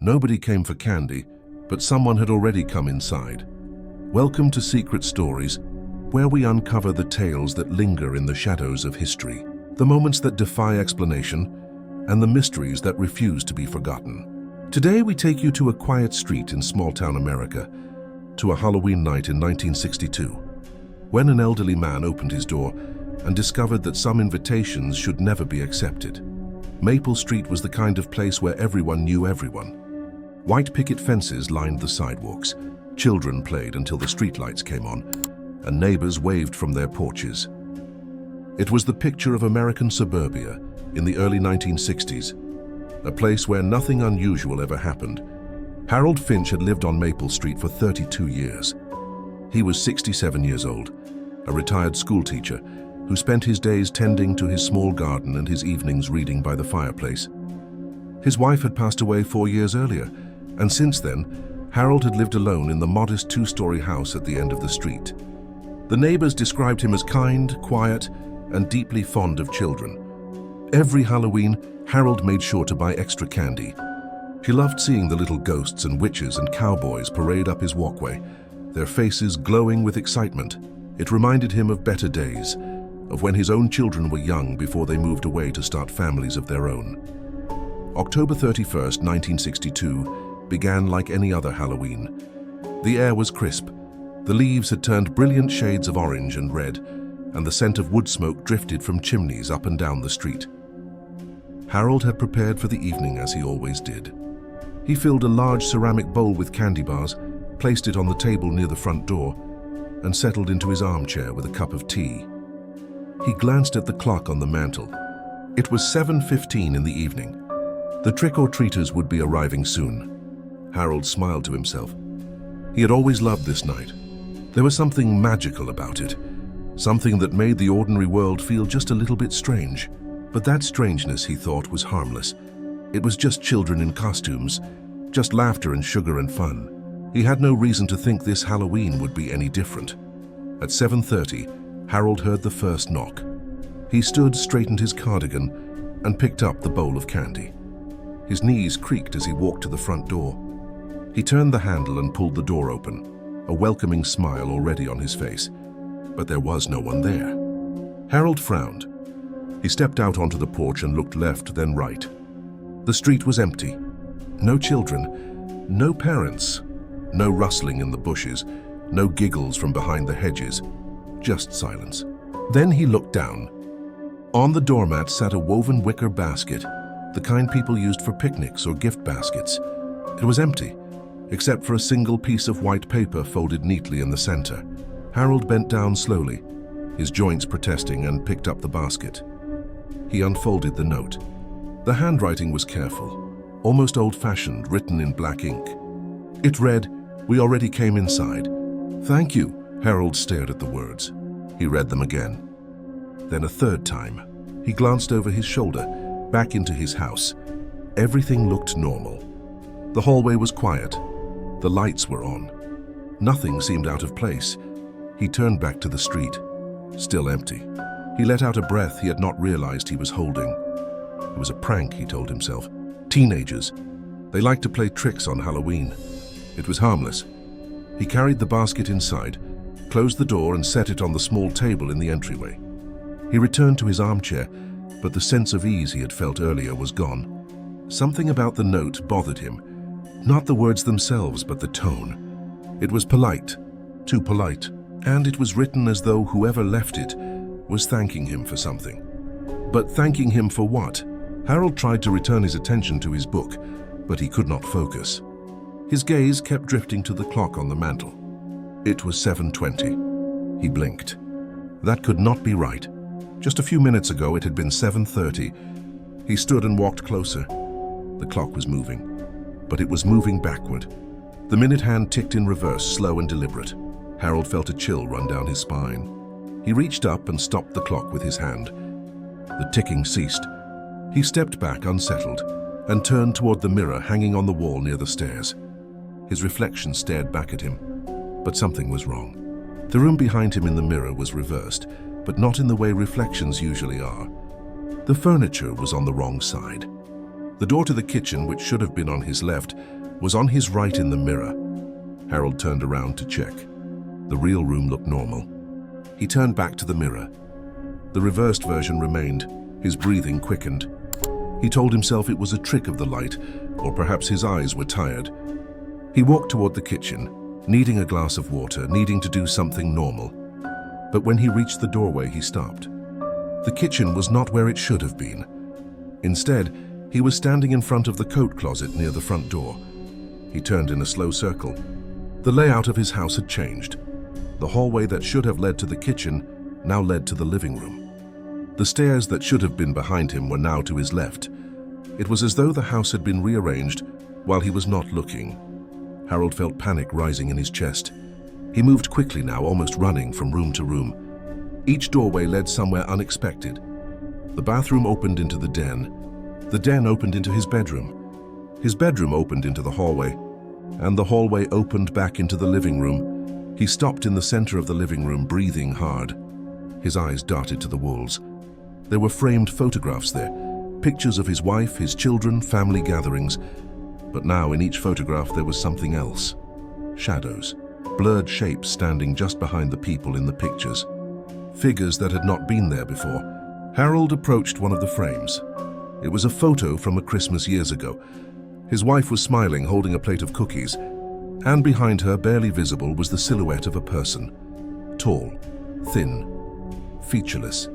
Nobody came for candy, but someone had already come inside. Welcome to Secret Stories, where we uncover the tales that linger in the shadows of history, the moments that defy explanation, and the mysteries that refuse to be forgotten. Today we take you to a quiet street in small-town America, to a Halloween night in 1962, when an elderly man opened his door and discovered that some invitations should never be accepted. Maple Street was the kind of place where everyone knew everyone. White picket fences lined the sidewalks, children played until the streetlights came on, and neighbors waved from their porches. It was the picture of American suburbia in the early 1960s, a place where nothing unusual ever happened. Harold Finch had lived on Maple Street for 32 years. He was 67 years old, a retired schoolteacher who spent his days tending to his small garden and his evenings reading by the fireplace. His wife had passed away 4 years earlier, and since then, Harold had lived alone in the modest two-story house at the end of the street. The neighbors described him as kind, quiet, and deeply fond of children. Every Halloween, Harold made sure to buy extra candy. He loved seeing the little ghosts and witches and cowboys parade up his walkway, their faces glowing with excitement. It reminded him of better days, of when his own children were young before they moved away to start families of their own. October 31st, 1962, began like any other Halloween. The air was crisp. The leaves had turned brilliant shades of orange and red, and the scent of wood smoke drifted from chimneys up and down the street. Harold had prepared for the evening as he always did. He filled a large ceramic bowl with candy bars, placed it on the table near the front door, and settled into his armchair with a cup of tea. He glanced at the clock on the mantel. It was 7:15 in the evening. The trick-or-treaters would be arriving soon. Harold smiled to himself. He had always loved this night. There was something magical about it, something that made the ordinary world feel just a little bit strange. But that strangeness, he thought, was harmless. It was just children in costumes, just laughter and sugar and fun. He had no reason to think this Halloween would be any different. At 7:30, Harold heard the first knock. He stood, straightened his cardigan, and picked up the bowl of candy. His knees creaked as he walked to the front door. He turned the handle and pulled the door open, a welcoming smile already on his face. But there was no one there. Harold frowned. He stepped out onto the porch and looked left, then right. The street was empty. No children, no parents, no rustling in the bushes, no giggles from behind the hedges, just silence. Then he looked down. On the doormat sat a woven wicker basket, the kind people used for picnics or gift baskets. It was empty, except for a single piece of white paper folded neatly in the center. Harold bent down slowly, his joints protesting, and picked up the basket. He unfolded the note. The handwriting was careful, almost old-fashioned, written in black ink. It read, "We already came inside. Thank you." Harold stared at the words. He read them again. Then a third time. He glanced over his shoulder, back into his house. Everything looked normal. The hallway was quiet. The lights were on. Nothing seemed out of place. He turned back to the street, still empty. He let out a breath he had not realized he was holding. It was a prank, he told himself. Teenagers. They like to play tricks on Halloween. It was harmless. He carried the basket inside, closed the door, and set it on the small table in the entryway. He returned to his armchair, but the sense of ease he had felt earlier was gone. Something about the note bothered him. Not the words themselves, but the tone. It was polite, too polite, and it was written as though whoever left it was thanking him for something. But thanking him for what? Harold tried to return his attention to his book, but he could not focus. His gaze kept drifting to the clock on the mantel. It was 7:20. He blinked. That could not be right. Just a few minutes ago it had been 7:30. He stood and walked closer. The clock was moving, but it was moving backward. The minute hand ticked in reverse, slow and deliberate. Harold felt a chill run down his spine. He reached up and stopped the clock with his hand. The ticking ceased. He stepped back, unsettled, and turned toward the mirror hanging on the wall near the stairs. His reflection stared back at him, but something was wrong. The room behind him in the mirror was reversed, but not in the way reflections usually are. The furniture was on the wrong side. The door to the kitchen, which should have been on his left, was on his right in the mirror. Harold turned around to check. The real room looked normal. He turned back to the mirror. The reversed version remained. His breathing quickened. He told himself it was a trick of the light, or perhaps his eyes were tired. He walked toward the kitchen, needing a glass of water, needing to do something normal. But when he reached the doorway, he stopped. The kitchen was not where it should have been. Instead, he was standing in front of the coat closet near the front door. He turned in a slow circle. The layout of his house had changed. The hallway that should have led to the kitchen now led to the living room. The stairs that should have been behind him were now to his left. It was as though the house had been rearranged while he was not looking. Harold felt panic rising in his chest. He moved quickly now, almost running from room to room. Each doorway led somewhere unexpected. The bathroom opened into the den. The den opened into his bedroom. His bedroom opened into the hallway, and the hallway opened back into the living room. He stopped in the center of the living room, breathing hard. His eyes darted to the walls. There were framed photographs there, pictures of his wife, his children, family gatherings. But now in each photograph there was something else. Shadows, blurred shapes standing just behind the people in the pictures. Figures that had not been there before. Harold approached one of the frames. It was a photo from a Christmas years ago. His wife was smiling, holding a plate of cookies, and behind her, barely visible, was the silhouette of a person. Tall, thin, featureless.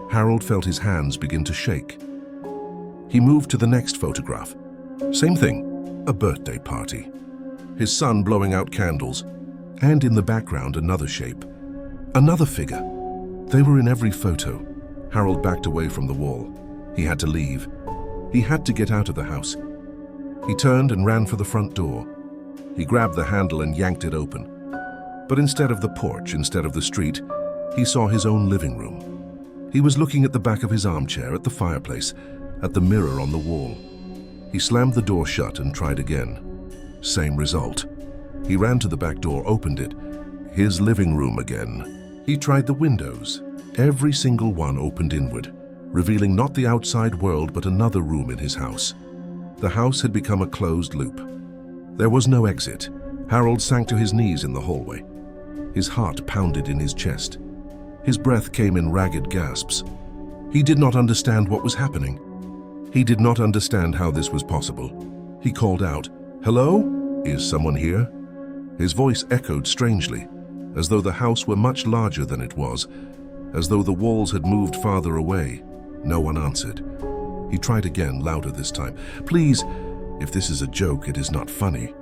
Harold felt his hands begin to shake. He moved to the next photograph. Same thing, a birthday party. His son blowing out candles, and in the background another shape. Another figure. They were in every photo. Harold backed away from the wall. He had to leave. He had to get out of the house. He turned and ran for the front door. He grabbed the handle and yanked it open. But instead of the porch, instead of the street, he saw his own living room. He was looking at the back of his armchair, at the fireplace, at the mirror on the wall. He slammed the door shut and tried again. Same result. He ran to the back door, opened it. His living room again. He tried the windows. Every single one opened inward, revealing not the outside world but another room in his house. The house had become a closed loop. There was no exit. Harold sank to his knees in the hallway. His heart pounded in his chest. His breath came in ragged gasps. He did not understand what was happening. He did not understand how this was possible. He called out, "Hello? Is someone here?" His voice echoed strangely, as though the house were much larger than it was, as though the walls had moved farther away. No one answered. He tried again, louder this time. "Please, if this is a joke, it is not funny."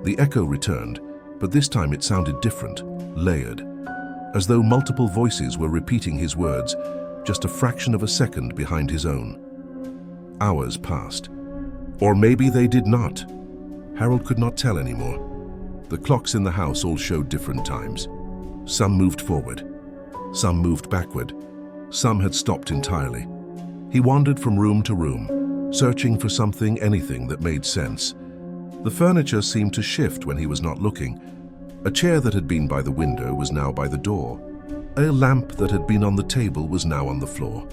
The echo returned, but this time it sounded different, layered, as though multiple voices were repeating his words, just a fraction of a second behind his own. Hours passed. Or maybe they did not. Harold could not tell anymore. The clocks in the house all showed different times. Some moved forward. Some moved backward. Some had stopped entirely. He wandered from room to room, searching for something, anything that made sense. The furniture seemed to shift when he was not looking. A chair that had been by the window was now by the door. A lamp that had been on the table was now on the floor.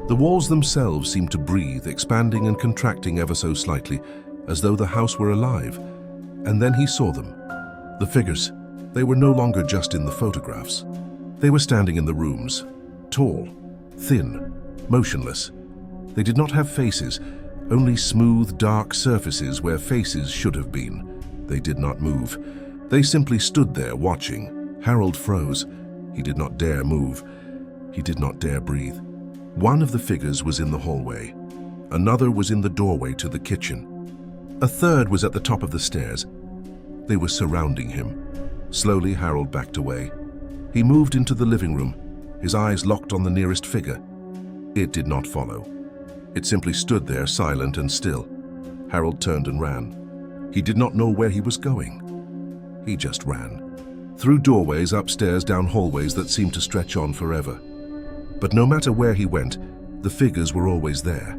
The walls themselves seemed to breathe, expanding and contracting ever so slightly, as though the house were alive. And then he saw them. The figures. They were no longer just in the photographs. They were standing in the rooms, tall, thin, motionless. They did not have faces, only smooth, dark surfaces where faces should have been. They did not move. They simply stood there watching. Harold froze. He did not dare move. He did not dare breathe. One of the figures was in the hallway. Another was in the doorway to the kitchen. A third was at the top of the stairs. They were surrounding him. Slowly, Harold backed away. He moved into the living room, his eyes locked on the nearest figure. It did not follow. It simply stood there, silent and still. Harold turned and ran. He did not know where he was going. He just ran. Through doorways, upstairs, down hallways that seemed to stretch on forever. But no matter where he went, the figures were always there,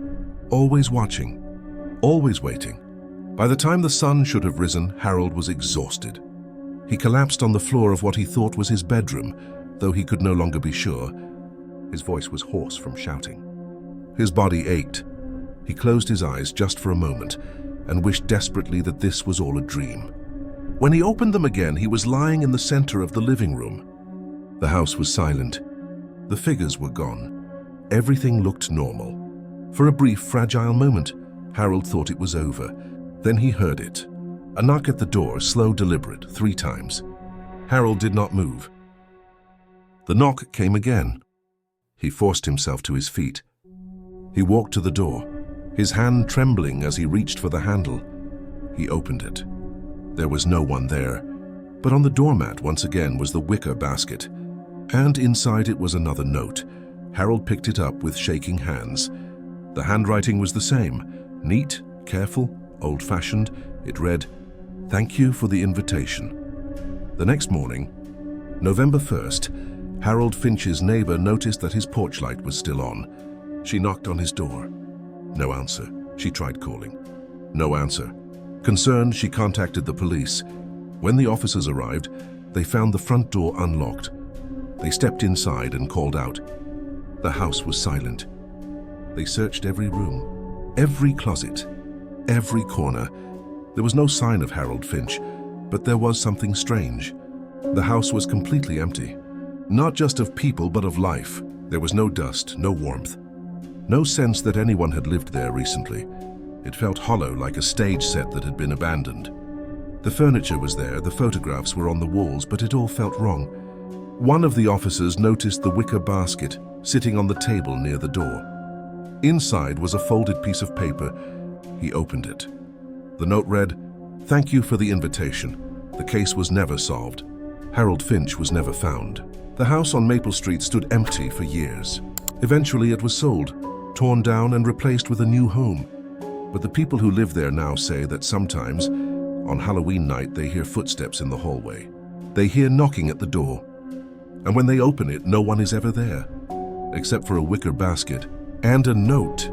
always watching, always waiting. By the time the sun should have risen, Harold was exhausted. He collapsed on the floor of what he thought was his bedroom, though he could no longer be sure. His voice was hoarse from shouting. His body ached. He closed his eyes just for a moment, and wished desperately that this was all a dream. When he opened them again, he was lying in the center of the living room. The house was silent. The figures were gone. Everything looked normal. For a brief, fragile moment, Harold thought it was over. Then he heard it. A knock at the door, slow, deliberate, 3 times. Harold did not move. The knock came again. He forced himself to his feet. He walked to the door, his hand trembling as he reached for the handle. He opened it. There was no one there, but on the doormat once again was the wicker basket, and inside it was another note. Harold picked it up with shaking hands. The handwriting was the same, neat, careful, old-fashioned. It read, "Thank you for the invitation." The next morning, November 1st, Harold Finch's neighbor noticed that his porch light was still on. She knocked on his door. No answer. She tried calling. No answer. Concerned, she contacted the police. When the officers arrived, they found the front door unlocked. They stepped inside and called out. The house was silent. They searched every room, every closet, every corner. There was no sign of Harold Finch, but there was something strange. The house was completely empty. Not just of people, but of life. There was no dust, no warmth. No sense that anyone had lived there recently. It felt hollow, like a stage set that had been abandoned. The furniture was there, the photographs were on the walls, but it all felt wrong. One of the officers noticed the wicker basket sitting on the table near the door. Inside was a folded piece of paper. He opened it. The note read, "Thank you for the invitation. The case was never solved. Harold Finch was never found." The house on Maple Street stood empty for years. Eventually it was sold, torn down and replaced with a new home. But the people who live there now say that sometimes, on Halloween night, they hear footsteps in the hallway. They hear knocking at the door. And when they open it, no one is ever there, except for a wicker basket and a note